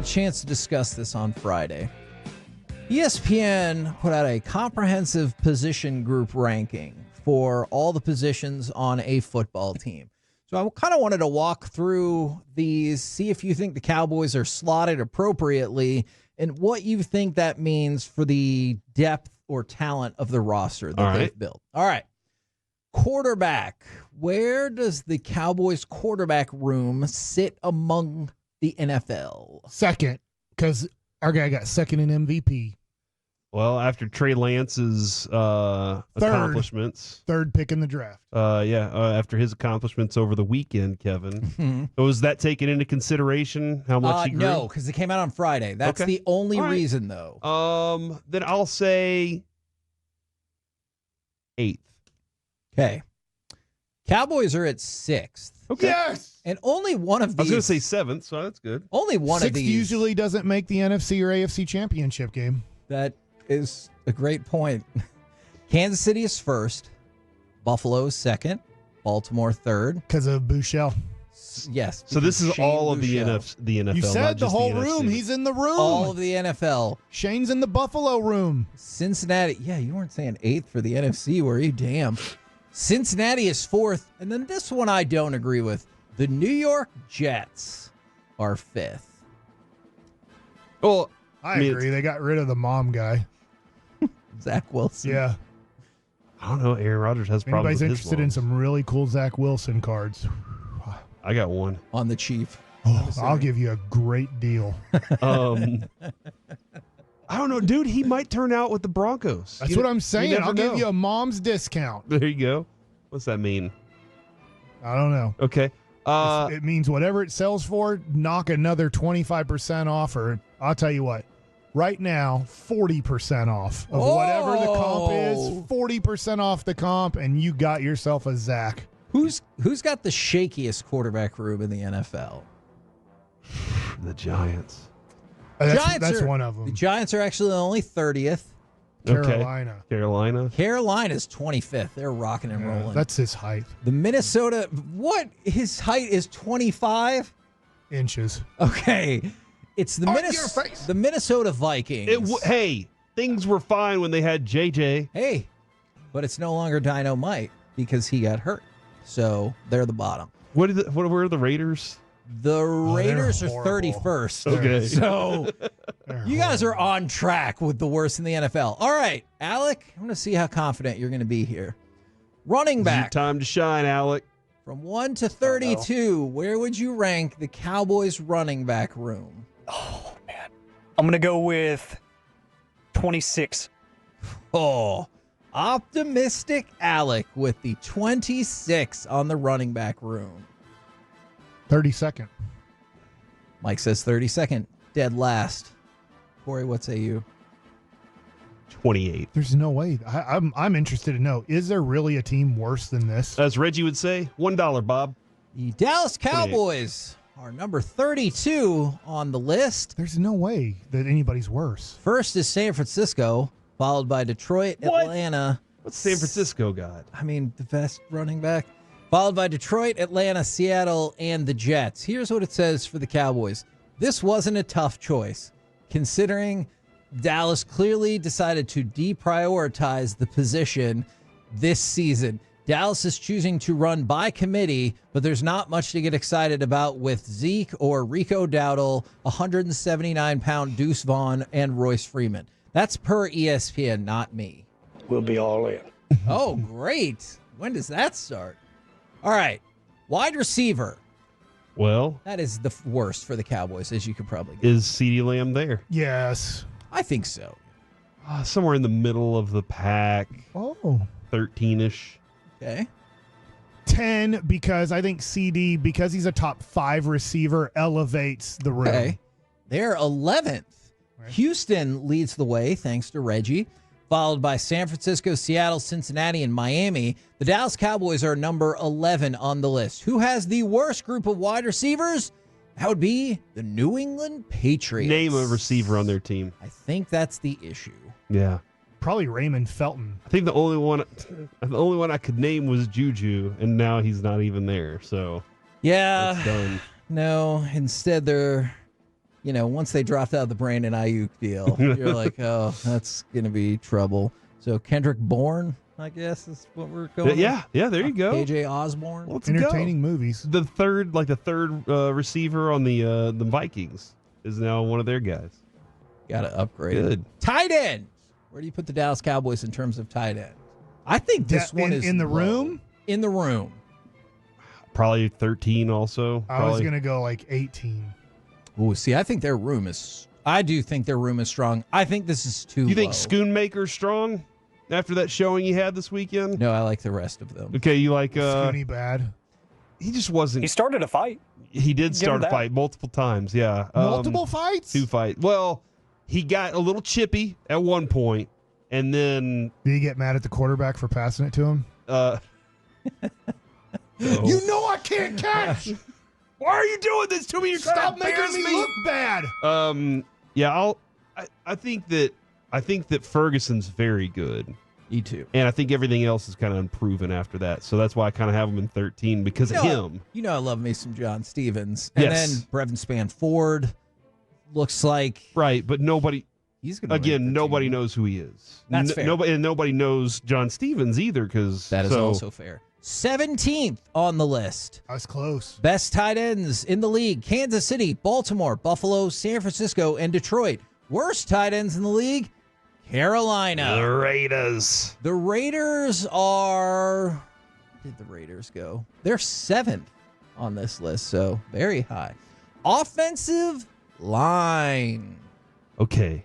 a chance to discuss this on Friday. ESPN put out a comprehensive position group ranking for all the positions on a football team. So I kind of wanted to walk through these, see if you think the Cowboys are slotted appropriately and what you think that means for the depth or talent of the roster that they've built. All right. Quarterback. Where does the Cowboys quarterback room sit among the NFL? Second, because our guy got second in MVP. Well, after Trey Lance's accomplishments. Third pick in the draft. After his accomplishments over the weekend, Kevin. Was that taken into consideration, how much he grew? No, because it came out on Friday. That's the only reason, though. Then I'll say 8th. Okay. Cowboys are at 6th. Okay. Yes! And only one of these. I was going to say 7th, so that's good. Only one of these. 6th usually doesn't make the NFC or AFC championship game. That is a great point. Kansas City is 1st. Buffalo is 2nd. Baltimore 3rd. Because of Bouchel. Yes. So this is Shane all of the Bouchel. NFL. You said the whole room. NFC. He's in the room. All of the NFL. Shane's in the Buffalo room. Cincinnati. Yeah, you weren't saying 8th for the NFC, were you? Damn. Cincinnati is 4th. And then this one I don't agree with. The New York Jets are 5th. Well, I agree. They got rid of the mom guy. Zach Wilson. Yeah. I don't know. Aaron Rodgers has problems Anybody's with interested in his some really cool Zach Wilson cards. I got one. On the Chief. Oh, I'll give you a great deal. I don't know, dude. He might turn out with the Broncos. That's what I'm saying. I'll give know. you a mom's discount. There you go. What's that mean? I don't know. Okay. It means whatever it sells for, knock another 25% off, or I'll tell you what. Right now, 40% off of whatever the comp is. 40% off the comp, and you got yourself a Zach. Who's got the shakiest quarterback room in the NFL? The Giants. That's one of them. The Giants are actually only 30th. Carolina. Okay. Carolina's 25th. They're rocking and rolling. That's his height. The Minnesota, what? His height is 25 inches. Okay. It's the Minnesota Vikings. Hey, things were fine when they had JJ. Hey, but it's no longer Dynamite because he got hurt. So they're the bottom. What were the Raiders? The Raiders are 31st. Okay. So you guys are on track with the worst in the NFL. All right, Alec, I'm going to see how confident you're going to be here. Running back. Time to shine, Alec. From 1 to 32, where would you rank the Cowboys running back room? Oh, man. I'm going to go with 26. Oh, optimistic Alec with the 26 on the running back room. 32nd. Mike says 32nd. Dead last. Corey, what say you? 28. There's no way. I'm interested to know, is there really a team worse than this? As Reggie would say, $1, Bob. The Dallas Cowboys are number 32 on the list. There's no way that anybody's worse. First is San Francisco, followed by Detroit, Atlanta. What's San Francisco got? I mean, the best running back. Followed by Detroit, Atlanta, Seattle, and the Jets. Here's what it says for the Cowboys. This wasn't a tough choice, considering Dallas clearly decided to deprioritize the position this season. Dallas is choosing to run by committee, but there's not much to get excited about with Zeke or Rico Dowdle, 179-pound Deuce Vaughn, and Royce Freeman. That's per ESPN, not me. We'll be all in. Oh, great. When does that start? All right. Wide receiver. Well, that is the worst for the Cowboys, as you could probably guess. Is CeeDee Lamb there? Yes. I think so. Somewhere in the middle of the pack. Oh. 13-ish. Okay. 10, because I think CD, because he's a top 5 receiver, elevates the room. Okay. They're 11th. Right. Houston leads the way, thanks to Reggie, followed by San Francisco, Seattle, Cincinnati, and Miami. The Dallas Cowboys are number 11 on the list. Who has the worst group of wide receivers? That would be the New England Patriots. Name a receiver on their team. I think that's the issue. Yeah. Probably Raymond Felton. I think the only one I could name was Juju, and now he's not even there. So yeah, it's done. No. Instead, they're once they dropped out of the Brandon Ayuk deal, you're like, oh, that's going to be trouble. So Kendrick Bourne, I guess, is what we're going with. Yeah, there you go. KJ Osborne. Let's Entertaining go. movies. The third receiver on the Vikings is now one of their guys. Got to upgrade. Good. Tight end. Where do you put the Dallas Cowboys in terms of tight end? I think this one is in the low. room. In the room. Probably 13 also. I was going to go like 18. Ooh, see, I think their room is. I do think their room is strong. I think this is too. You think low. Schoonmaker's strong after that showing he had this weekend? No, I like the rest of them. Okay, you like Scooney bad. He just wasn't. He started a fight. He did Give start him a that. fight multiple times. Yeah, Multiple fights? 2 fights. Well, he got a little chippy at one point, and then Did he get mad at the quarterback for passing it to him? no. You know I can't catch. Why are you doing this to me? You're trying Stop to making embarrass me look bad. Yeah, I think that Ferguson's very good. Me too. And I think everything else is kind of unproven after that. So that's why I kind of have him in 13 because of him. I love me some John Stevens. And Yes. then Brevin Spanford looks like Right, but nobody he's going to again, nobody knows who he is. That's fair. Nobody knows John Stevens either because That is also fair. 17th on the list. I was close. Best tight ends in the league: Kansas City, Baltimore, Buffalo, San Francisco, and Detroit. Worst tight ends in the league: Carolina. the Raiders. The Raiders are. Where did the Raiders go? They're 7th on this list, so very high. Offensive line. Okay.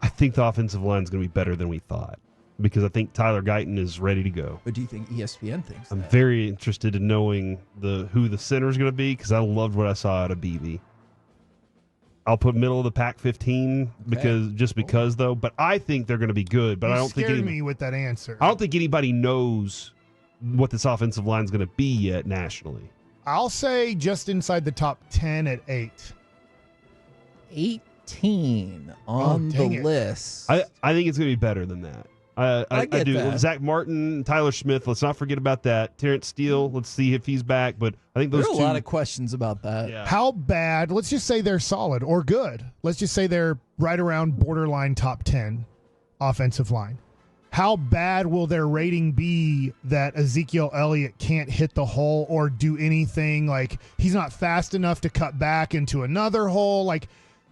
I think the offensive line is going to be better than we thought because I think Tyler Guyton is ready to go. What do you think ESPN thinks? I'm that? very interested in knowing who the center is going to be because I loved what I saw out of BB. I'll put middle of the pack 15 because though, but I think they're going to be good. But You I don't think scared me with that answer. I don't think anybody knows what this offensive line is going to be yet nationally. I'll say just inside the top 10 at 8. 18 on the dang it. list. I think it's going to be better than that. I get do. that. Zach Martin, Tyler Smith. Let's not forget about that. Terrence Steele. Let's see if he's back. But I think those There are two. a lot of questions about that. Yeah. How bad? Let's just say they're solid or good. Let's just say they're right around borderline top 10 offensive line. How bad will their rating be that Ezekiel Elliott can't hit the hole or do anything? Like, he's not fast enough to cut back into another hole. Like,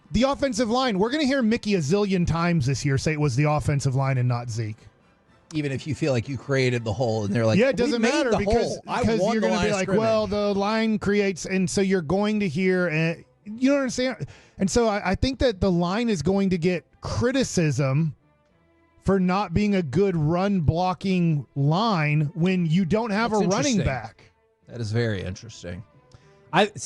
the offensive line, we're going to hear Mickey a zillion times this year say it was the offensive line and not Zeke. Even if you feel like you created the hole, and they're like, Yeah, it "We doesn't made matter the because hole. I won you're the going to line be of like, scrimmage." well, the line creates, and so you're going to hear, and you don't understand. And so I think that the line is going to get criticism for not being a good run blocking line when you don't have That's a running interesting. back. That is very interesting.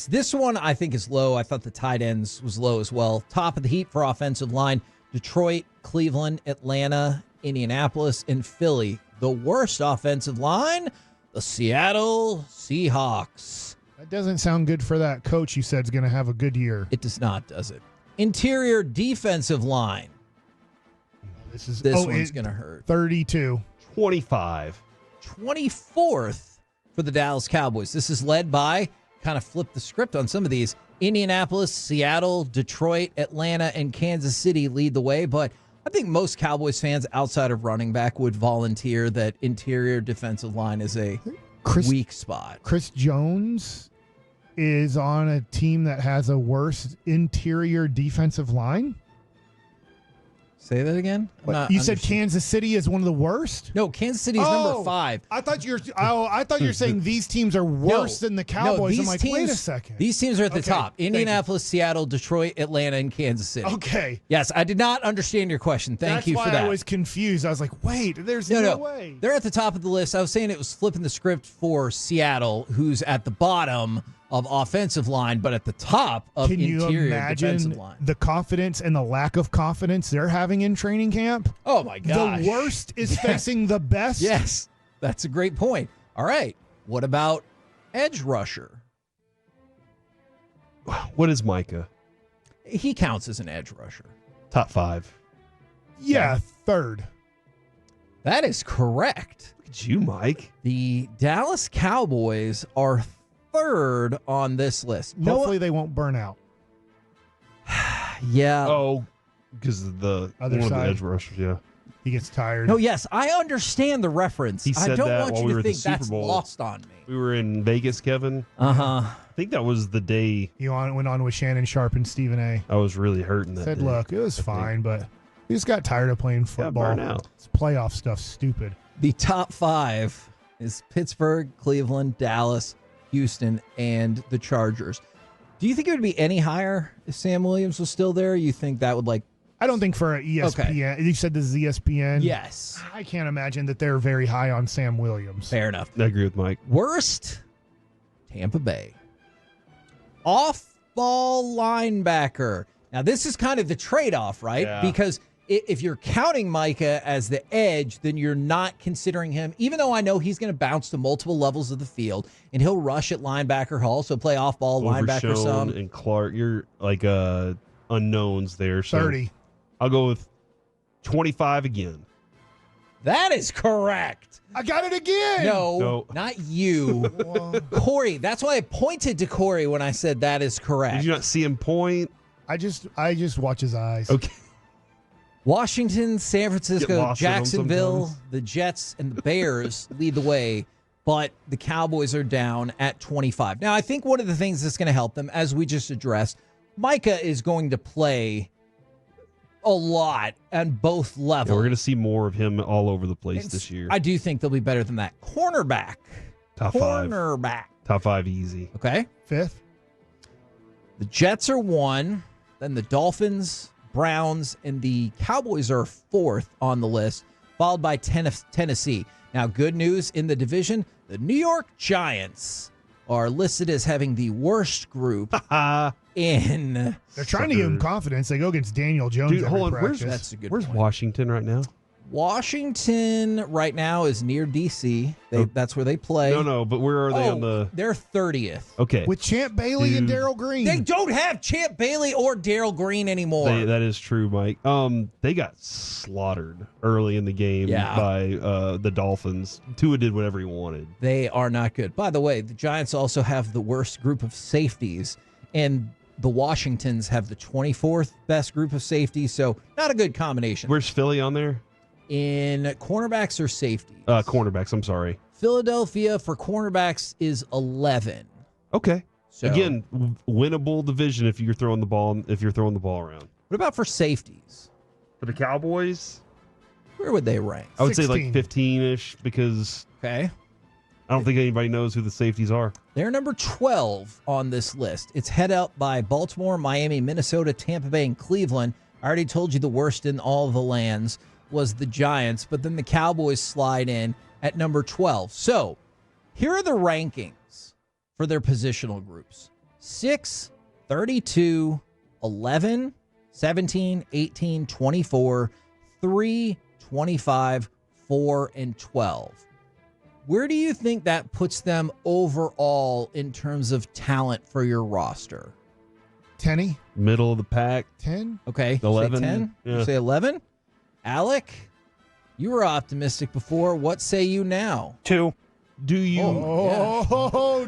This one I think is low. I thought the tight ends was low as well. Top of the heap for offensive line: Detroit, Cleveland, Atlanta, Indianapolis, and Philly. The worst offensive line: the Seattle Seahawks. That doesn't sound good for that coach you said is going to have a good year. It does not, does it? Interior defensive line. This One's going to hurt. 32. 25. 24th for the Dallas Cowboys. This is led by, kind of flip the script on some of these, Indianapolis, Seattle, Detroit, Atlanta, and Kansas City lead the way. But I think most Cowboys fans outside of running back would volunteer that interior defensive line is a weak spot. Chris Jones is on a team that has a worse interior defensive line. Say that again? You said Kansas City is one of the worst? No, Kansas City is number 5. I thought you were saying these teams are worse than the Cowboys. I'm like, wait a second. These teams are at the Okay, top. thank Indianapolis, Seattle, Detroit, Atlanta, and Kansas City. Okay. Yes, I did not understand your question. Thank you for That's that. why I was confused. I was like, wait, there's no way. They're at the top of the list. I was saying it was flipping the script for Seattle, who's at the bottom of offensive line, but at the top of Can you interior defensive imagine line. the confidence and the lack of confidence they're having in training camp? Oh, my gosh. The worst is facing the best? Yes, that's a great point. All right. What about edge rusher? What is Micah? He counts as an edge rusher. Top 5. Yeah, third. That is correct. Look at you, Mike. The Dallas Cowboys are third on this list. Hopefully they won't burn out. Yeah. Oh, because of the Other one of the side. edge rushers. Yeah, He gets tired. No, yes, I understand the reference. He I said don't that want while you we to were at the think Super that's Bowl. lost on me. we were in Vegas, Kevin. Uh-huh. I think that was the day He went on with Shannon Sharp and Stephen A. I was really hurting. That Said, day. look, it was fine, but he just got tired of playing football. burnt out. This playoff stuff's stupid. The top 5 is Pittsburgh, Cleveland, Dallas, Houston, and the Chargers. Do you think it would be any higher if Sam Williams was still there? You think that would I don't think for ESPN. You said this is ESPN? Yes. I can't imagine that they're very high on Sam Williams. Fair enough. I agree with Mike. Worst, Tampa Bay. Off-ball linebacker. Now, this is kind of the trade-off, right? Yeah. Because if you're counting Micah as the edge, then you're not considering him, even though I know he's going to bounce to multiple levels of the field, and he'll rush at linebacker. He'll also play off-ball linebacker Overshown some. and Clark, you're like unknowns there. So 30. I'll go with 25 again. That is correct. I got it again. No, not you. Corey. That's why I pointed to Corey when I said that is correct. Did you not see him point? I just watch his eyes. Okay. Washington, San Get Francisco, lost in them Jacksonville, sometimes. the Jets, and the Bears lead the way, but the Cowboys are down at 25. Now, I think one of the things that's going to help them, as we just addressed, Micah is going to play a lot on both levels. Yeah, we're going to see more of him all over the place this year. I do think they'll be better than that. Cornerback. Top 5. Cornerback. Top 5 easy. Okay. 5th. The Jets are 1, then the Dolphins, Browns, and the Cowboys are 4th on the list, followed by Tennessee. Now, good news in the division, the New York Giants are listed as having the worst group in. They're trying to give him confidence. They go against Daniel Jones. Dude, every hold on. practice. That's a good Where's point. Washington right now? Washington right now is near D.C. That's where they play. No, but where are they on the? They're 30th. Okay. With Champ Bailey and Dude. Darryl Green. They don't have Champ Bailey or Darryl Green anymore. That is true, Mike. They got slaughtered early in the game by the Dolphins. Tua did whatever he wanted. They are not good. By the way, the Giants also have the worst group of safeties, and the Washingtons have the 24th best group of safeties, so not a good combination. Where's Philly on there? In cornerbacks or safeties? Cornerbacks. I'm sorry. Philadelphia for cornerbacks is 11. Okay. So, Again, winnable division if you're throwing the ball around. what about for safeties? For the Cowboys, Where would they rank? I would say 16. like 15-ish because Okay. I don't think anybody knows who the safeties are. They're number 12 on this list. It's head up by Baltimore, Miami, Minnesota, Tampa Bay, and Cleveland. I already told you the worst in all the lands was the Giants, but then the Cowboys slide in at number 12. So here are the rankings for their positional groups: 6, 32, 11, 17, 18, 24, 3, 25, 4, and 12. Where do you think that puts them overall in terms of talent for your roster? Tenny. Middle of the pack. 10. Okay. 11, Say 10? yeah. You say 11? Alec, you were optimistic before. What say you now? 2. Do you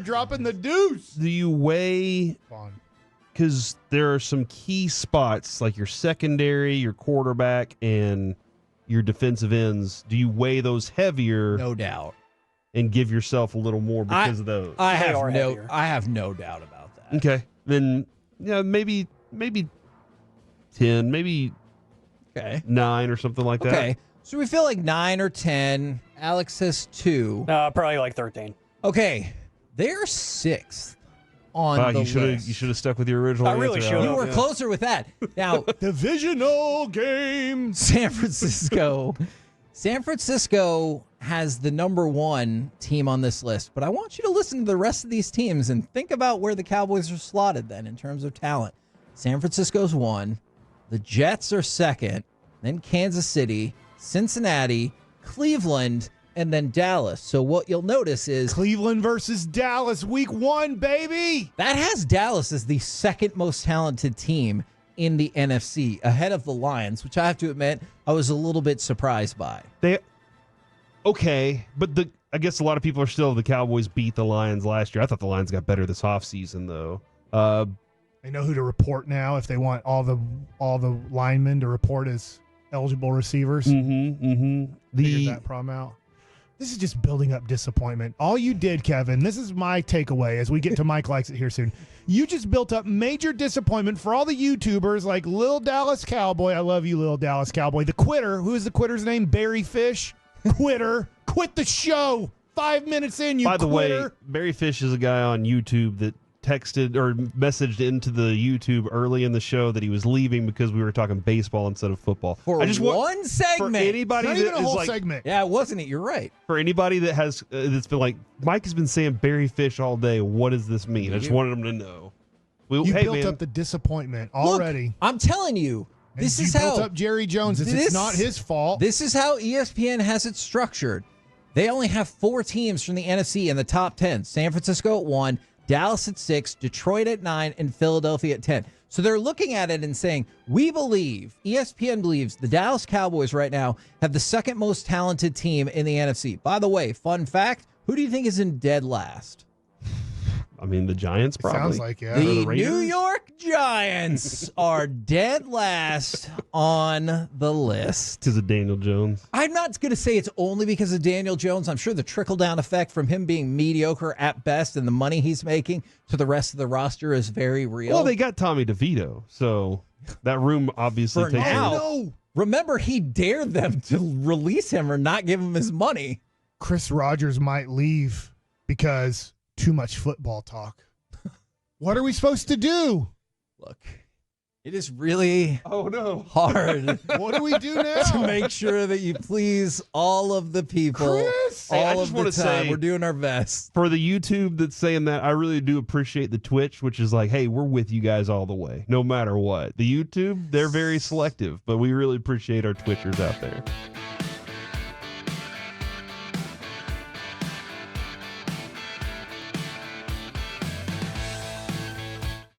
Dropping the deuce. do you weigh Fun. because there are some key spots like your secondary, your quarterback, and your defensive ends. Do you weigh those heavier No doubt. and give yourself a little more because of those? I They are heavier. have no doubt about that. Okay, then maybe 10, maybe Okay. 9 or something like that. Okay. So we feel like 9 or 10. Alex says 2. Probably like 13. Okay. They're 6th on Wow, the you list. should have stuck with your original I really answer, should've. You Alex. were closer with that. Now, Divisional game. San Francisco has the number 1 team on this list, but I want you to listen to the rest of these teams and think about where the Cowboys are slotted then in terms of talent. San Francisco's 1, the Jets are 2nd, then Kansas City, Cincinnati, Cleveland, and then Dallas. So what you'll notice is Cleveland versus Dallas, week 1, baby. that has Dallas as the second most talented team in the NFC, ahead of the Lions, which I have to admit I was a little bit surprised by. But I guess a lot of people are still the Cowboys beat the Lions last year. I thought the Lions got better this offseason, though. They know who to report now if they want all the linemen to report as eligible receivers. Figured that problem out. This is just building up disappointment. All you did, Kevin, this is my takeaway as we get to Mike Likes It here soon. You just built up major disappointment for all the YouTubers like Lil Dallas Cowboy. I love you, Lil Dallas Cowboy. The quitter. Who is the quitter's name? Barry Fish. Quitter. Quit the show. 5 minutes in, you By the quitter. way, Barry Fish is a guy on YouTube that texted or messaged into the YouTube early in the show that he was leaving because we were talking baseball instead of football. For I just want one segment. for anybody Not that even a is whole like, segment. Yeah, wasn't it? You're right. for anybody that has that's been like, Mike has been saying Barry Fish all day. What does this mean? I just wanted him to know. You hey, built man, up the disappointment Look, already. I'm telling you, this And is you how built up Jerry Jones. It's not his fault. This is how ESPN has it structured. They only have 4 teams from the NFC in the top 10. San Francisco at 1, Dallas at 6, Detroit at 9, and Philadelphia at 10. So they're looking at it and saying, ESPN believes the Dallas Cowboys right now have the second most talented team in the NFC. By the way, fun fact, who do you think is in dead last? I mean, the Giants probably. Sounds like, yeah. Or The Raiders? New York Giants are dead last on the list. Because of Daniel Jones. I'm not going to say it's only because of Daniel Jones. I'm sure the trickle-down effect from him being mediocre at best and the money he's making to the rest of the roster is very real. Well, they got Tommy DeVito, so that room obviously For takes now. a Remember, he dared them to release him or not give him his money. Chris Rogers might leave because too much football talk. What are we supposed to do? Look, it is really hard What do we do now? to make sure that you please all of the people Chris? Hey, I all just of wanna the time. say- We're doing our best. For the YouTube that's saying that, I really do appreciate the Twitch, which is like, hey, we're with you guys all the way, no matter what. The YouTube, they're very selective, but we really appreciate our Twitchers out there.